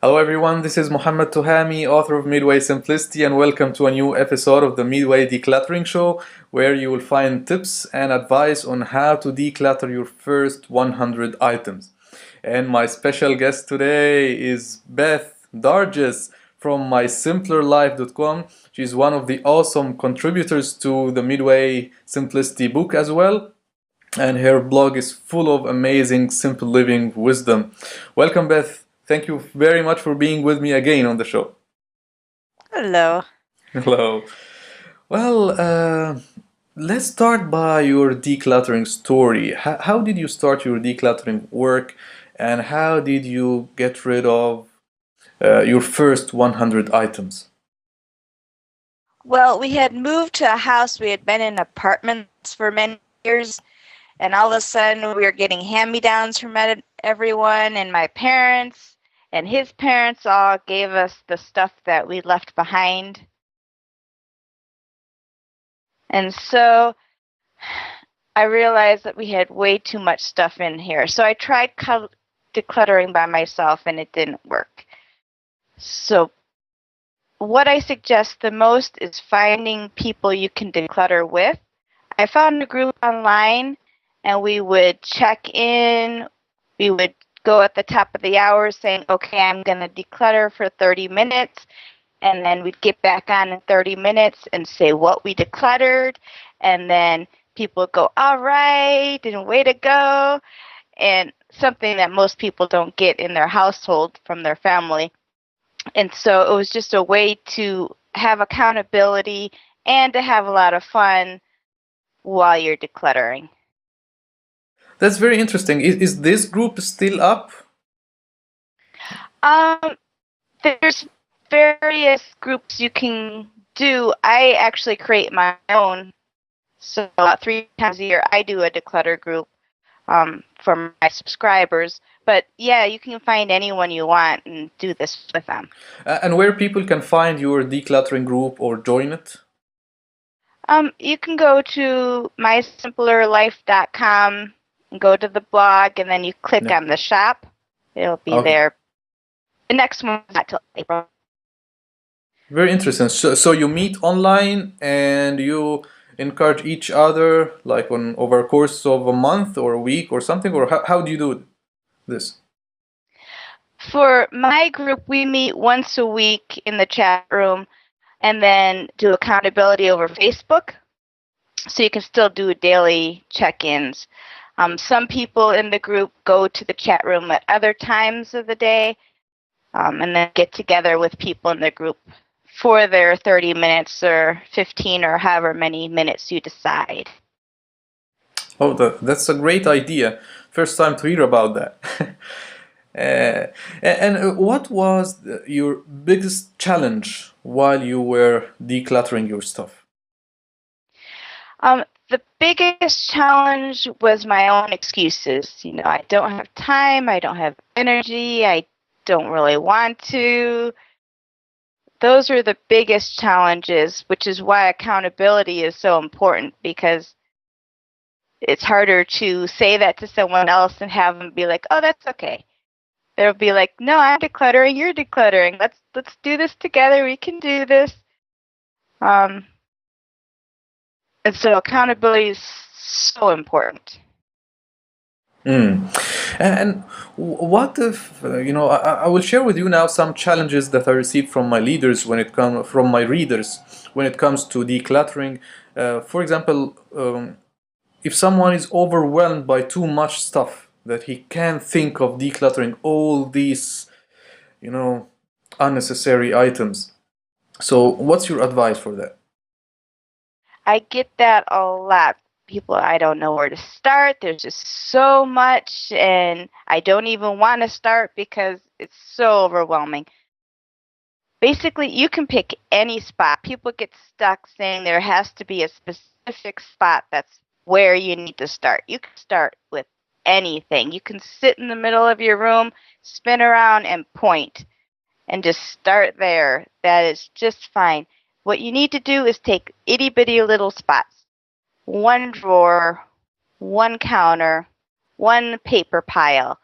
Hello everyone, this is Mohammed Tuhami, author of Midway Simplicity, and welcome to a new episode of the Midway Decluttering Show, where you will find tips and advice on how to declutter your first 100 items. And my special guest today is Beth Dargis from mysimplerlife.com. She's one of the awesome contributors to the Midway Simplicity book as well, and her blog is full of amazing simple living wisdom. Welcome, Beth. Thank you very much for being with me again on the show. Hello. Hello. Well, let's start by your decluttering story. How did you start your decluttering work, and how did you get rid of your first 100 items? Well, we had moved to a house. We had been in apartments for many years, and all of a sudden we were getting hand-me-downs from everyone, and my parents and his parents all gave us the stuff that we left behind. And so I realized that we had way too much stuff in here. So I tried decluttering by myself, and it didn't work. So what I suggest the most is finding people you can declutter with. I found a group online, and we would check in. We would go at the top of the hour saying, okay, I'm going to declutter for 30 minutes. And then we'd get back on in 30 minutes and say what we decluttered. And then people would go, all right, and way to go. And something that most people don't get in their household from their family. And so it was just a way to have accountability and to have a lot of fun while you're decluttering. That's very interesting. Is this group still up? Um, there's various groups you can do. I actually create my own. So about 3 times a year, I do a declutter group for my subscribers. But yeah, you can find anyone you want and do this with them. And where people can find your decluttering group or join it? You can go to mysimplerlife.com and go to the blog, and then you click Yeah. on the shop. It'll be Okay. there. The next one's not till April. Very interesting. So you meet online and you encourage each other like on over a course of a month or a week or something, or how do you do this? For my group, we meet once a week in the chat room and then do accountability over Facebook. So you can still do daily check-ins. Some people in the group go to the chat room at other times of the day and then get together with people in the group for their 30 minutes or 15 or however many minutes you decide. Oh, that's a great idea. First time to hear about that. And what was your biggest challenge while you were decluttering your stuff? The biggest challenge was my own excuses. I don't have time, I don't have energy, I don't really want to. Those are the biggest challenges, which is why accountability is so important, because it's harder to say that to someone else and have them be like, "Oh, that's okay." They'll be like, "No, I'm decluttering, you're decluttering. Let's do this together. We can do this." Um, and so accountability is so important. Mm. And what if, I will share with you now some challenges that I received from my leaders from my readers when it comes to decluttering. For example, if someone is overwhelmed by too much stuff that he can't think of decluttering all these, you know, unnecessary items. So, what's your advice for that? I get that a lot. People, I don't know where to start. There's just so much, and I don't even want to start because it's so overwhelming. Basically, you can pick any spot. People get stuck saying there has to be a specific spot that's where you need to start. You can start with anything. You can sit in the middle of your room, spin around, and point, and just start there. That is just fine. What you need to do is take itty bitty little spots, one drawer, one counter, one paper pile.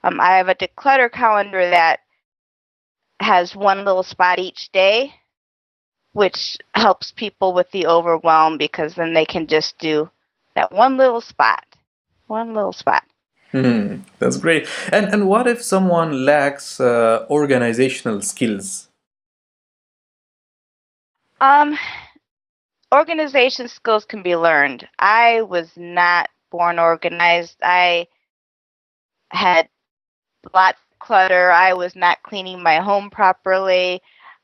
I have a declutter calendar that has one little spot each day, which helps people with the overwhelm because then they can just do that one little spot. One little spot. That's great. And what if someone lacks organizational skills? Organization skills can be learned. I was not born organized. I had lots of clutter. I was not cleaning my home properly.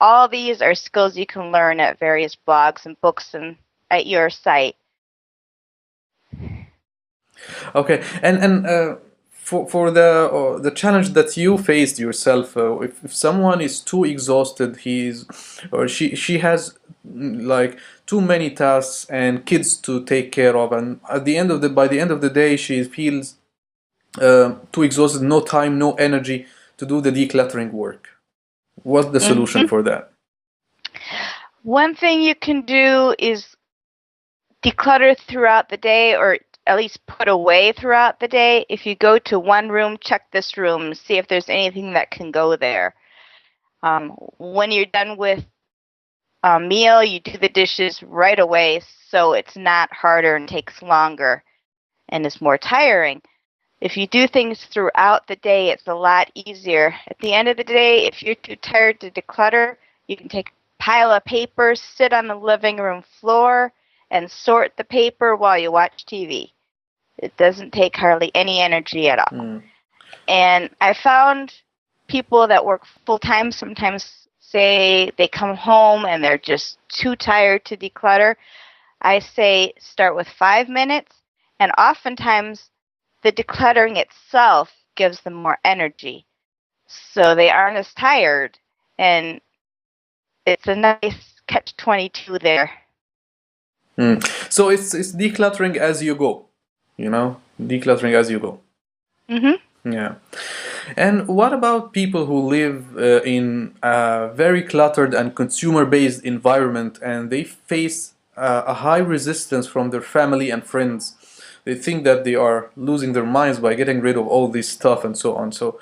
All these are skills you can learn at various blogs and books and at your site. Okay, and for the challenge that you faced yourself, if someone is too exhausted, he's or she has like too many tasks and kids to take care of, and at the end of the by the end of the day, she feels too exhausted, no time, no energy to do the decluttering work. What's the solution for that? One thing you can do is declutter throughout the day, or at least put away throughout the day. If you go to one room, check this room, see if there's anything that can go there. When you're done with a meal, you do the dishes right away so it's not harder and takes longer and is more tiring. If you do things throughout the day, it's a lot easier. At the end of the day, if you're too tired to declutter, you can take a pile of paper, sit on the living room floor, and sort the paper while you watch TV. It doesn't take hardly any energy at all. And I found people that work full-time sometimes say they come home and they're just too tired to declutter. I say start with 5 minutes, and oftentimes the decluttering itself gives them more energy. So they aren't as tired, and it's a nice catch-22 there. So it's decluttering as you go, decluttering as you go. Yeah. And what about people who live in a very cluttered and consumer-based environment, and they face a high resistance from their family and friends? They think that they are losing their minds by getting rid of all this stuff and so on. So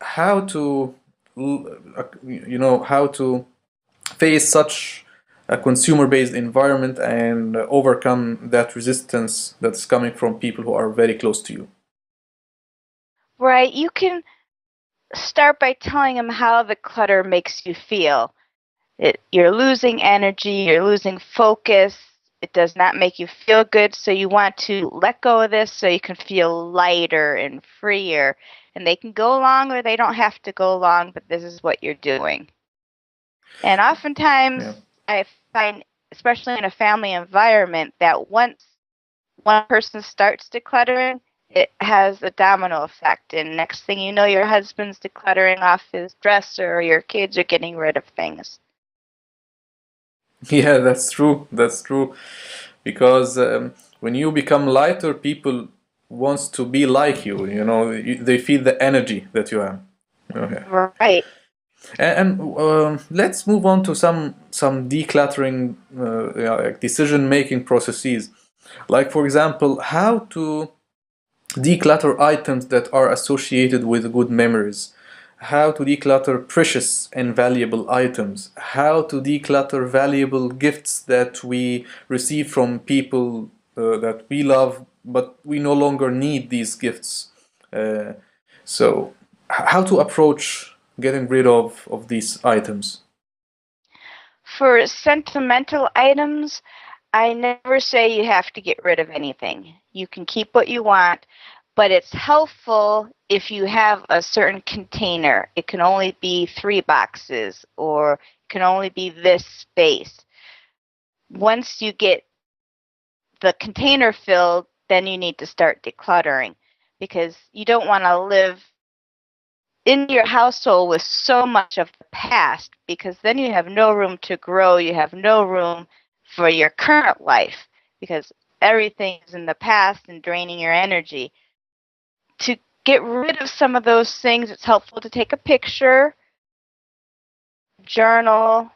how to, how to face such a consumer-based environment and overcome that resistance that's coming from people who are very close to you? Right. You can start by telling them how the clutter makes you feel. You're losing energy, you're losing focus, it does not make you feel good, so you want to let go of this so you can feel lighter and freer. And they can go along or they don't have to go along, but this is what you're doing. And oftentimes, I find, especially in a family environment, that once one person starts decluttering, it has a domino effect. And next thing you know, your husband's decluttering off his dresser or your kids are getting rid of things. Yeah, that's true. That's true. Because when you become lighter, people wants to be like you. They feel the energy that you have. Okay. Right. And let's move on to some decluttering, like decision-making processes. Like, for example, how to declutter items that are associated with good memories, how to declutter precious and valuable items, how to declutter valuable gifts that we receive from people that we love, but we no longer need these gifts. So, how to approach getting rid of these items? For sentimental items, I never say you have to get rid of anything. You can keep what you want, but it's helpful if you have a certain container. It can only be 3 boxes, or it can only be this space. Once you get the container filled, then you need to start decluttering, because you don't want to live in your household with so much of the past, because then you have no room to grow. You have no room for your current life, because everything is in the past and draining your energy. To get rid of some of those things, it's helpful to take a picture, journal,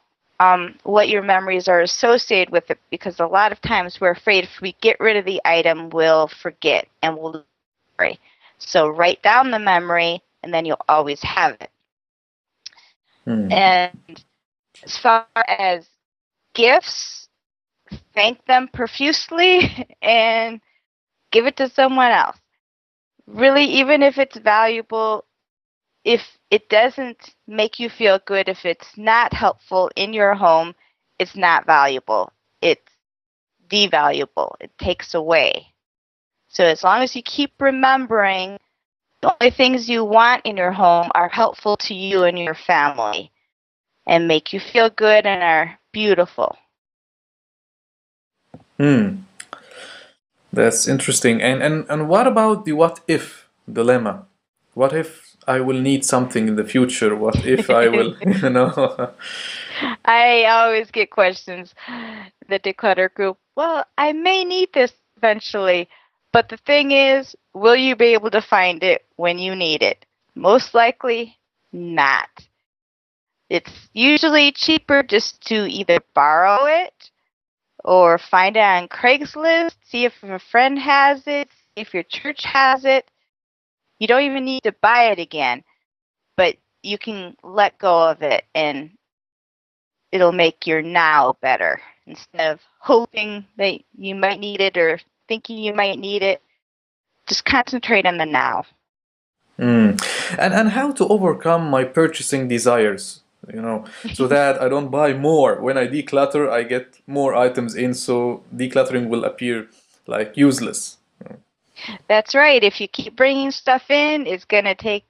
what your memories are associated with it, because a lot of times we're afraid if we get rid of the item, we'll forget and we'll lose the memory. So write down the memory, and then you'll always have it. And as far as gifts, thank them profusely and give it to someone else. Really, even if it's valuable, if it doesn't make you feel good, if it's not helpful in your home, it's not valuable. It's devaluable. It takes away. So as long as you keep remembering the only things you want in your home are helpful to you and your family and make you feel good and are beautiful. That's interesting. And what about the what if dilemma? What if I will need something in the future? What if I will, you know? I always get questions, the declutter group. Well, I may need this eventually, but the thing is, will you be able to find it when you need it? Most likely not. It's usually cheaper just to either borrow it or find it on Craigslist, see if a friend has it, see if your church has it. You don't even need to buy it again, but you can let go of it and it'll make your now better. Instead of hoping that you might need it or thinking you might need it, just concentrate on the now. And how to overcome my purchasing desires, so that I don't buy more. When I declutter, I get more items in, so decluttering will appear like useless. That's right. If you keep bringing stuff in, it's going to take,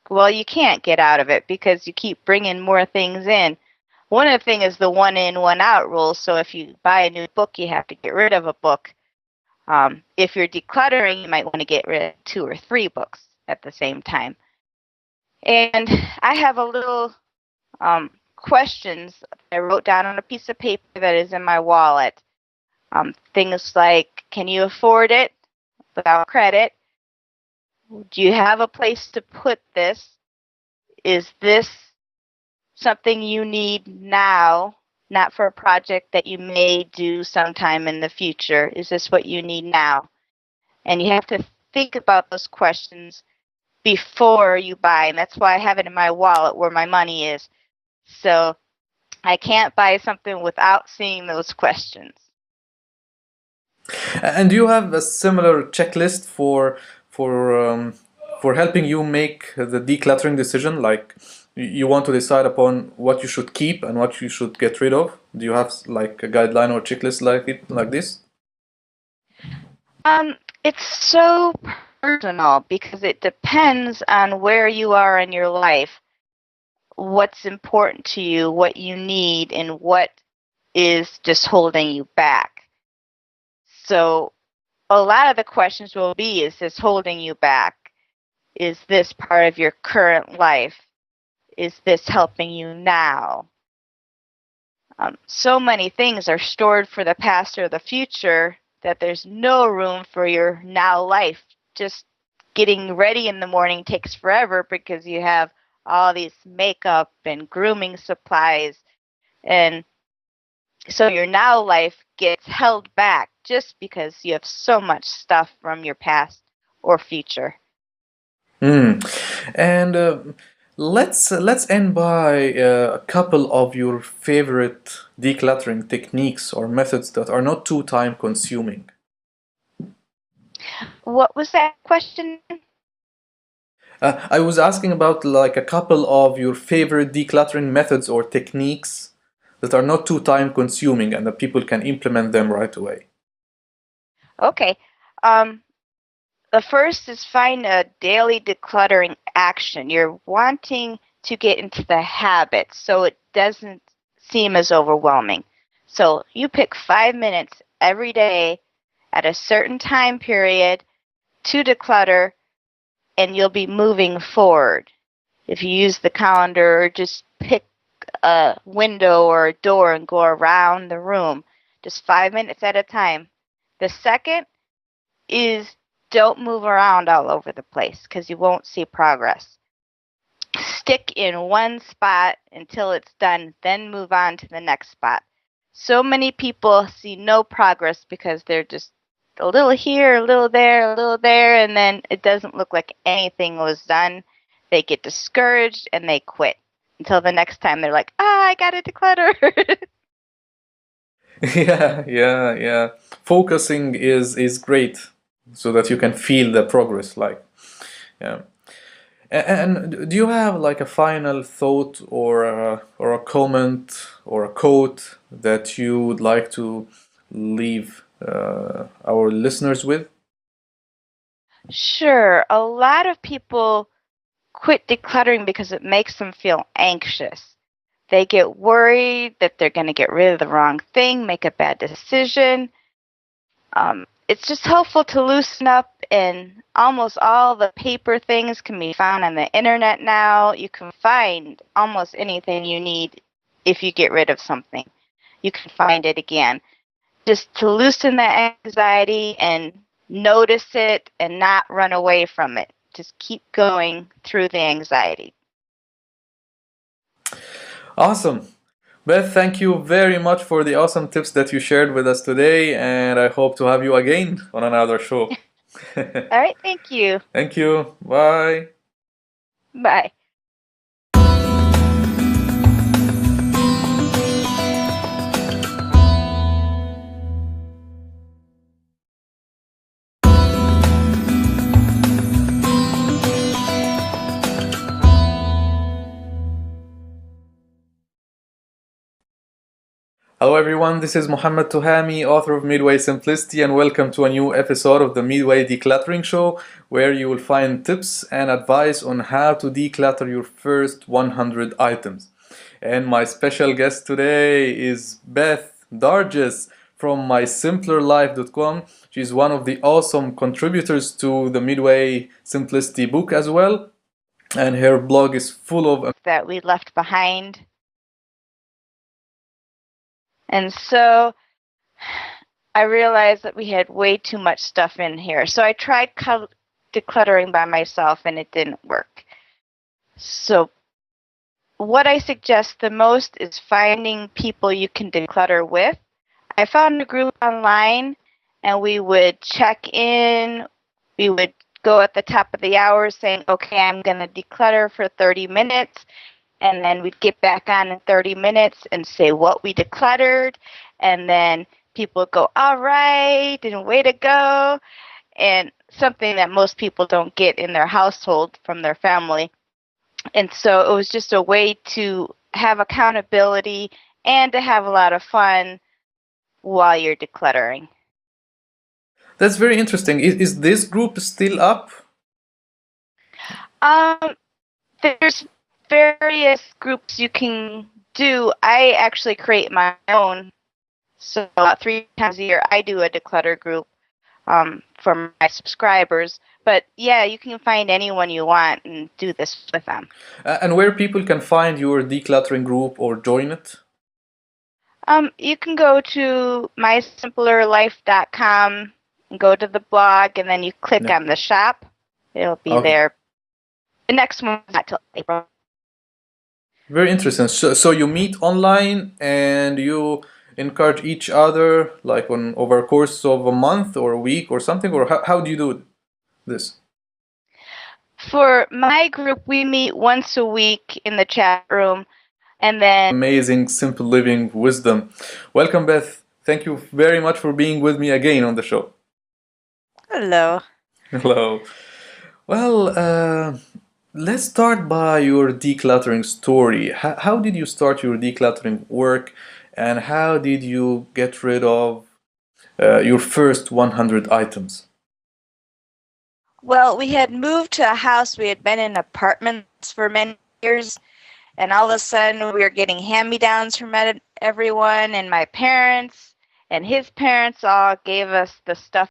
well, you can't get out of it because you keep bringing more things in. One of the things is the one in, one out rule. So if you buy a new book, you have to get rid of a book. If you're decluttering, you might want to get rid of 2 or 3 books at the same time. And I have a little questions I wrote down on a piece of paper that is in my wallet. Things like, can you afford it without credit? Do you have a place to put this? Is this something you need now, not for a project that you may do sometime in the future? Is this what you need now? And you have to think about those questions before you buy. And that's why I have it in my wallet where my money is. So I can't buy something without seeing those questions. And do you have a similar checklist for helping you make the decluttering decision? Like you want to decide upon what you should keep and what you should get rid of. Do you have like a guideline or checklist like this? It's so personal because it depends on where you are in your life, what's important to you, what you need, and what is just holding you back. So a lot of the questions will be, is this holding you back? Is this part of your current life? Is this helping you now? So many things are stored for the past or the future that there's no room for your now life. Just getting ready in the morning takes forever because you have all these makeup and grooming supplies. And so your now life gets held back just because you have so much stuff from your past or future. And let's end by a couple of your favorite decluttering techniques or methods that are not too time consuming. What was that question? I was asking about like a couple of your favorite decluttering methods or techniques that are not too time consuming and that people can implement them right away. Okay. Um, the first is find a daily decluttering action. You're wanting to get into the habit so it doesn't seem as overwhelming. So you pick 5 minutes every day at a certain time period to declutter and you'll be moving forward. If you use the calendar, just pick a window or a door and go around the room, just 5 minutes at a time. The second is don't move around all over the place because you won't see progress. Stick in one spot until it's done, then move on to the next spot. So many people see no progress because they're just a little here, a little there, and then it doesn't look like anything was done. They get discouraged and they quit. until the next time they're like, I gotta declutter. Yeah. Focusing is great so that you can feel the progress, like, yeah. And do you have like a final thought or a comment or a quote that you would like to leave our listeners with? Sure, a lot of people quit decluttering because it makes them feel anxious. They get worried that they're going to get rid of the wrong thing, make a bad decision. It's just helpful to loosen up, and almost all the paper things can be found on the internet now. You can find almost anything you need if you get rid of something. You can find it again. Just to loosen that anxiety and notice it and not run away from it. Just keep going through the anxiety. Awesome. Beth, thank you very much for the awesome tips that you shared with us today, and I hope to have you again on another show. All right, thank you. Thank you. Bye. Bye. Hello everyone, this is Mohammed Tuhami, author of Midway Simplicity, and welcome to a new episode of the Midway Decluttering Show, where you will find tips and advice on how to declutter your first 100 items. And my special guest today is Beth Darges from mysimplerlife.com. She's one of the awesome contributors to the Midway Simplicity book as well, and her blog is full of that we left behind. And so I realized that we had way too much stuff in here. So I tried decluttering by myself, and it didn't work. So what I suggest the most is finding people you can declutter with. I found a group online, and we would check in. We would go at the top of the hour saying, okay, I'm going to declutter for 30 minutes. And then we'd get back on in 30 minutes and say what we decluttered. And then people would go, all right, and way to go. And something that most people don't get in their household from their family. And so it was just a way to have accountability and to have a lot of fun while you're decluttering. That's very interesting. Is this group still up? There's various groups you can do. I actually create my own. So about 3 times a year, I do a declutter group for my subscribers. But yeah, you can find anyone you want and do this with them. And where people can find your decluttering group or join it? You can go to mysimplerlife.com and go to the blog, and then you click on the shop. It'll be there. The next one's not till April. Very interesting. So you meet online and you encourage each other like on over a course of a month or a week or something, or how do you do this? For my group, we meet once a week in the chat room, and then amazing simple living wisdom. Welcome, Beth. Thank you very much for being with me again on the show. Hello. Hello. Well, let's start by your decluttering story. How did you start your decluttering work, and how did you get rid of your first 100 items? Well, we had moved to a house. We had been in apartments for many years, and all of a sudden we were getting hand-me-downs from everyone, and my parents and his parents all gave us the stuff